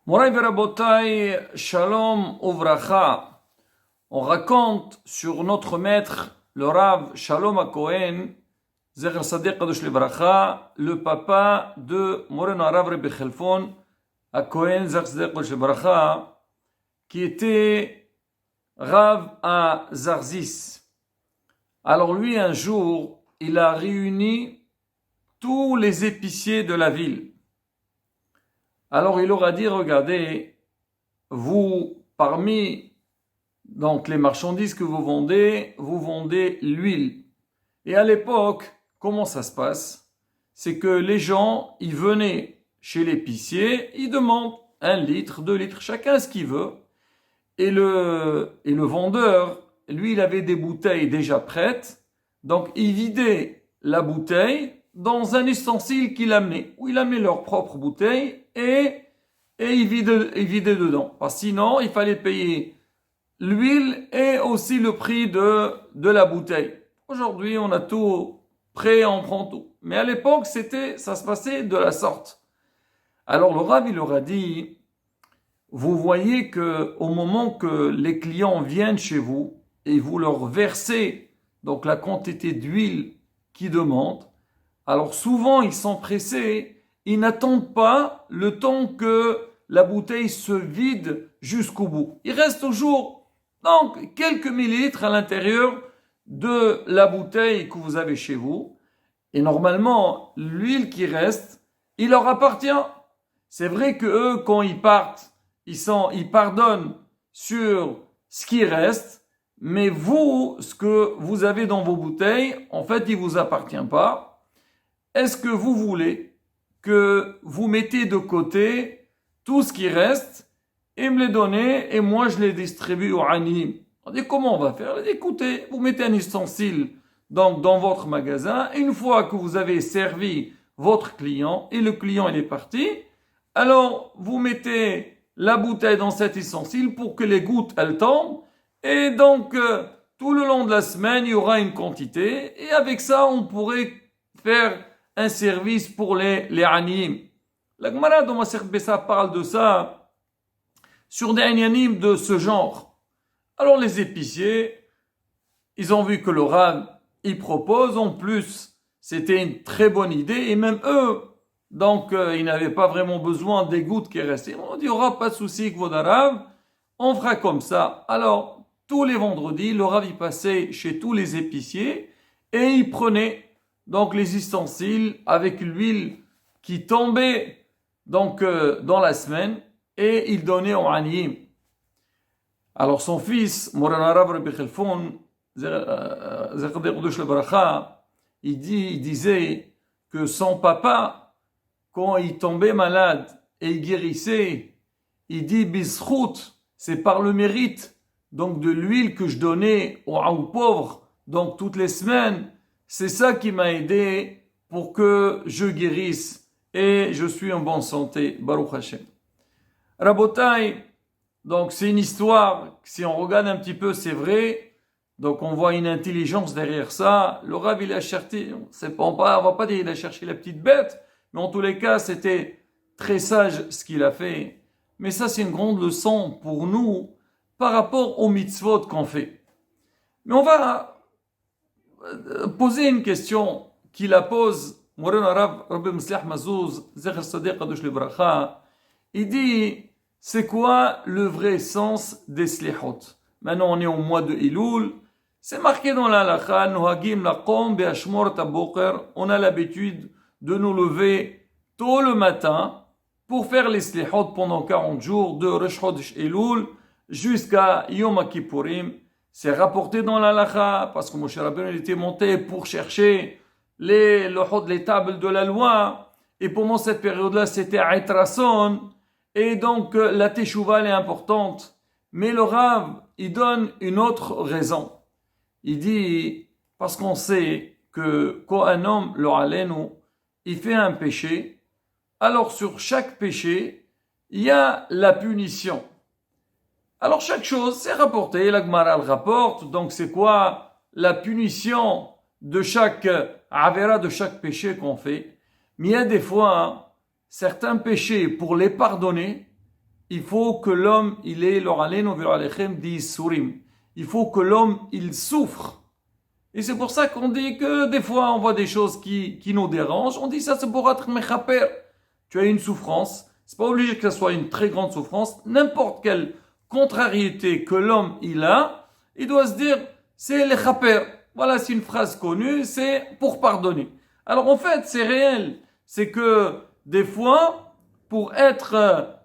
Moray Verabotai, Shalom Uvracha. On raconte sur notre maître, le Rav Shalom HaKohen, Zecher Sadiq Kadosh Livracha, le papa de Moreno Rav Rebbe Chelfon HaKohen, Zecher Sadiq Kadosh Livracha, qui était Rav à Zarzis. Alors lui, un jour, il a réuni tous les épiciers de la ville. Alors il leur a dit, regardez, vous, parmi donc les marchandises que vous vendez l'huile. Et à l'époque, comment ça se passe? C'est que les gens, ils venaient chez l'épicier, ils demandent 1 litre, 2 litres, chacun ce qu'il veut. Et le vendeur, lui, il avait des bouteilles déjà prêtes, donc il vidait la bouteille dans un ustensile qu'il amenait, où il amenait leur propre bouteille et il vidait dedans. Parce que sinon, il fallait payer l'huile et aussi le prix de la bouteille. Aujourd'hui, on a tout prêt, on prend tout. Mais à l'époque, ça se passait de la sorte. Alors le Rav, il leur a dit, vous voyez que au moment que les clients viennent chez vous et vous leur versez donc la quantité d'huile qu'ils demandent, alors souvent ils sont pressés, ils n'attendent pas le temps que la bouteille se vide jusqu'au bout. Il reste toujours donc quelques millilitres à l'intérieur de la bouteille que vous avez chez vous. Et normalement, l'huile qui reste, il leur appartient. C'est vrai que eux, quand ils partent, ils pardonnent sur ce qui reste, mais vous, ce que vous avez dans vos bouteilles, en fait, il vous appartient pas. Est-ce que vous voulez que vous mettez de côté tout ce qui reste et me les donnez et moi je les distribue aux anim? On dit comment on va faire? On dit, écoutez, vous mettez un ustensile donc dans votre magasin. Une fois que vous avez servi votre client et le client il est parti, alors vous mettez la bouteille dans cet ustensile pour que les gouttes elles tombent et donc tout le long de la semaine il y aura une quantité et avec ça on pourrait faire un service pour les anim. La Gemara dans Masechet Bessa parle de ça sur des anyanim de ce genre. Alors les épiciers, ils ont vu que le Rav, il propose, en plus, c'était une très bonne idée, et même eux, donc ils n'avaient pas vraiment besoin des gouttes qui restaient. On dit, il n'y aura pas de souci que votre Rav, on fera comme ça. Alors, tous les vendredis, le Rav, il passait chez tous les épiciers, et il prenait donc les ustensiles avec l'huile qui tombait donc dans la semaine, et il donnait au anim. Alors son fils, Moreno Rav Rebbe Chelfon, il disait que son papa, quand il tombait malade et il guérissait, il dit Bizchut, c'est par le mérite donc de l'huile que je donnais aux pauvres, donc toutes les semaines, c'est ça qui m'a aidé pour que je guérisse et je suis en bonne santé. Baruch Hashem. Rabotai, donc c'est une histoire, si on regarde un petit peu, c'est vrai. Donc on voit une intelligence derrière ça. Le Rav, il a cherché, on va pas dire il a cherché la petite bête, mais en tous les cas, c'était très sage ce qu'il a fait. Mais ça, c'est une grande leçon pour nous par rapport aux mitzvot qu'on fait. Mais on va poser une question qui la pose Moreno Rav Rabbi Matzliach Mazouz, Zecher Sadiq Kadosh Livracha. Il dit, c'est quoi le vrai sens des slihot? Maintenant, on est au mois de Elul. C'est marqué dans la halakha, Nohagim laqom be'ashmor taboker. On a l'habitude de nous lever tôt le matin pour faire les slihot pendant 40 jours, de Rosh Chodesh Elul jusqu'à Yom Kippourim. C'est rapporté dans la halakha parce que Moshe Rabbeinu était monté pour chercher les tables de la loi. Et pendant cette période-là, c'était Aitrason. Et donc, la teshuva, elle est importante. Mais le Rav, il donne une autre raison. Il dit, parce qu'on sait que quand un homme, le alenu, il fait un péché, alors sur chaque péché, il y a la punition. Alors chaque chose, c'est rapporté, la Gemara le rapporte, donc c'est quoi la punition de chaque avera, de chaque péché qu'on fait. Mais il y a des fois, certains péchés, pour les pardonner, il faut que l'homme, il est il faut que l'homme, il souffre. Et c'est pour ça qu'on dit que des fois, on voit des choses qui nous dérangent. On dit ça, c'est pour être mechaper. Tu as une souffrance. C'est pas obligé que ce soit une très grande souffrance. N'importe quelle contrariété que l'homme, il a, il doit se dire, c'est les chaper. Voilà, c'est une phrase connue, c'est pour pardonner. Alors en fait, c'est réel. C'est que des fois, pour être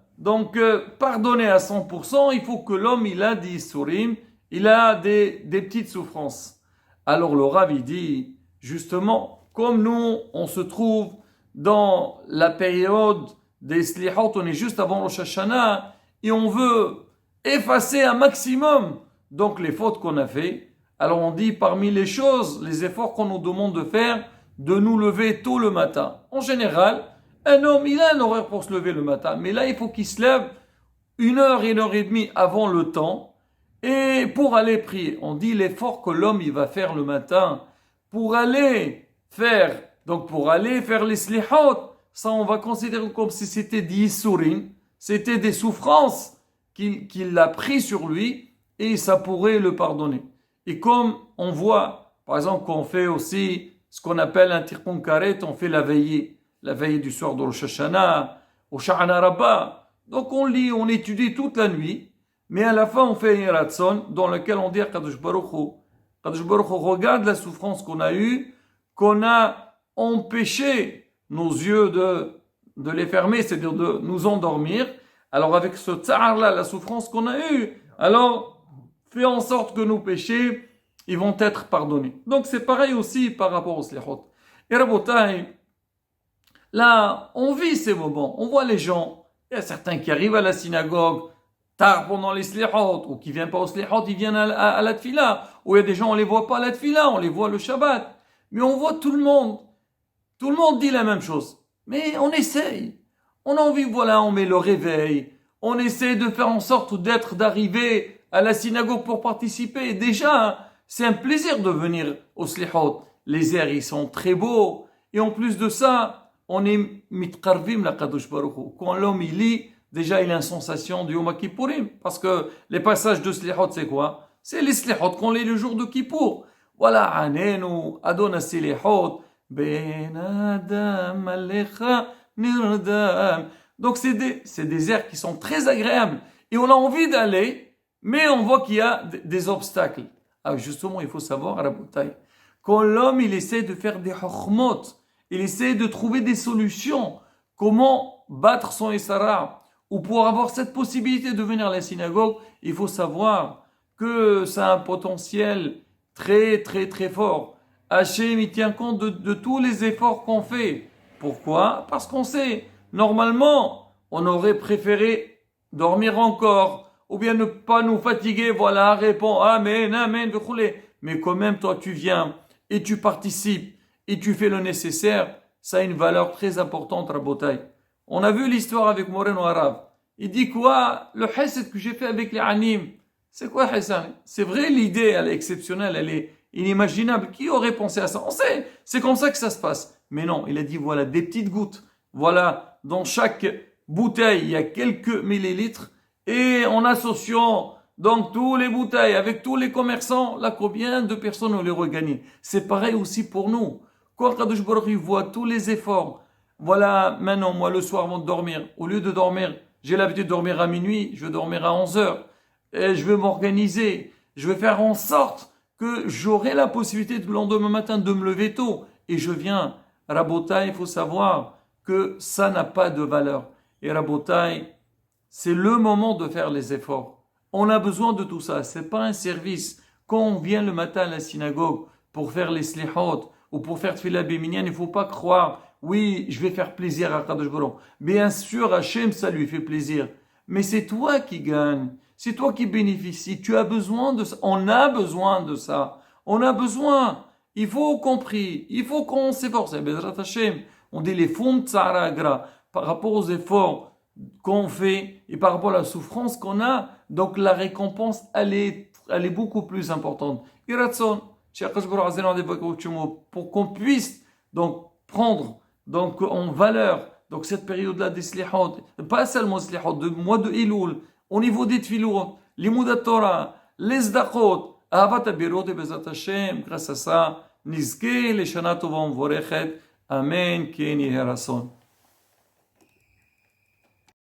pardonné à 100%, il faut que l'homme, il a des sourim, il a des petites souffrances. Alors le Rav, il dit, justement, comme nous, on se trouve dans la période des Slihot, on est juste avant Rosh Hashanah, et on veut effacer un maximum donc les fautes qu'on a fait. Alors on dit parmi les choses, les efforts qu'on nous demande de faire, de nous lever tôt le matin. En général, un homme, il a un horaire pour se lever le matin, mais là, il faut qu'il se lève 1 heure et demie avant le temps, et pour aller prier. On dit l'effort que l'homme, il va faire le matin, pour aller faire les slihot, ça, on va considérer comme si c'était des yissurim, c'était des souffrances qu'il a pris sur lui, et ça pourrait le pardonner. Et comme on voit, par exemple, qu'on fait aussi ce qu'on appelle un tirkon karet, on fait la veillée du soir de Rosh Hashanah, au Sha'ana Rabbah. Donc on lit, on étudie toute la nuit, mais à la fin on fait un ratson dans lequel on dit à Kadosh Baruch Hu, regarde la souffrance qu'on a eue, qu'on a empêché nos yeux de les fermer, c'est-à-dire de nous endormir. Alors avec ce tsar-là, la souffrance qu'on a eue, alors fais en sorte que nos péchés, ils vont être pardonnés. Donc c'est pareil aussi par rapport aux slihot. Et Rabotai, là, on vit ces moments, on voit les gens, il y a certains qui arrivent à la synagogue tard pendant les slihot, ou qui viennent pas au slihot, ils viennent à la tfila, ou il y a des gens, on les voit pas à la tfila, on les voit le Shabbat. Mais on voit tout le monde dit la même chose. Mais on essaye. On a envie, voilà, on met le réveil, on essaie de faire en sorte d'arriver à la synagogue pour participer. Déjà, c'est un plaisir de venir au slihot. Les airs, ils sont très beaux. Et en plus de ça, on est mitkarvim la Kadosh Baruch Hu. Quand l'homme, il lit, déjà, il a une sensation du Yom Kippourim. Parce que les passages de slihot, c'est quoi? C'est les slihot qu'on lit le jour de Kippour. Voilà, Anenu, Adon Asilihot, Ben Adam Alecha Nirdam. Donc, c'est des airs qui sont très agréables. Et on a envie d'aller, mais on voit qu'il y a des obstacles. Ah, justement, il faut savoir, Rabotai, quand l'homme, il essaie de faire des chokhmot, il essaie de trouver des solutions, comment battre son Essara, ou pour avoir cette possibilité de venir à la synagogue, il faut savoir que ça a un potentiel très, très, très fort. Hachem, il tient compte de tous les efforts qu'on fait. Pourquoi? Parce qu'on sait, normalement, on aurait préféré dormir encore, ou bien ne pas nous fatiguer, voilà, répond Amen, Amen, mais quand même, toi, tu viens et tu participes et tu fais le nécessaire, ça a une valeur très importante, Rabotai. On a vu l'histoire avec Moreno Arav. Il dit quoi? Le chesed que j'ai fait avec les anim. C'est quoi Hassan? C'est vrai, l'idée, elle est exceptionnelle, elle est inimaginable. Qui aurait pensé à ça? On sait, c'est comme ça que ça se passe. Mais non, il a dit, voilà, des petites gouttes. Voilà, dans chaque bouteille, il y a quelques millilitres. Et en associant donc tous les bouteilles avec tous les commerçants, là, combien de personnes on les regagne? C'est pareil aussi pour nous. Quand Kadosh Baruch Hu voit tous les efforts, voilà, maintenant, moi, le soir, avant de dormir, au lieu de dormir, j'ai l'habitude de dormir à minuit, je vais dormir à 11 heures. Et je vais m'organiser. Je vais faire en sorte que j'aurai la possibilité le lendemain matin de me lever tôt. Et je viens. Rabotai, il faut savoir que ça n'a pas de valeur. Et Rabotai, c'est le moment de faire les efforts. On a besoin de tout ça. C'est pas un service. Quand on vient le matin à la synagogue pour faire les slihot ou pour faire tfila béminyan, il ne faut pas croire, oui, je vais faire plaisir à Kadosh Baruch. Bien sûr, Hachem, ça lui fait plaisir. Mais c'est toi qui gagnes. C'est toi qui bénéficies. Tu as besoin de ça. On a besoin de ça. On a besoin. Il faut compris. Il faut qu'on s'efforce. Bezrat Hachem. On dit les fonds tsara agra. Par rapport aux efforts qu'on fait et par rapport à la souffrance qu'on a, donc la récompense, elle est beaucoup plus importante. Iratson, pour qu'on puisse donc prendre donc en valeur Donc cette période-là des slihot, pas seulement slihot, de mois de Elul, au niveau des tfilot, l'imoudat Torah, les zdachot, ahavat abirot et bezat Hashem, grâce à ça, nizke, les shana tova umvorechet, amen, ken yehi rason.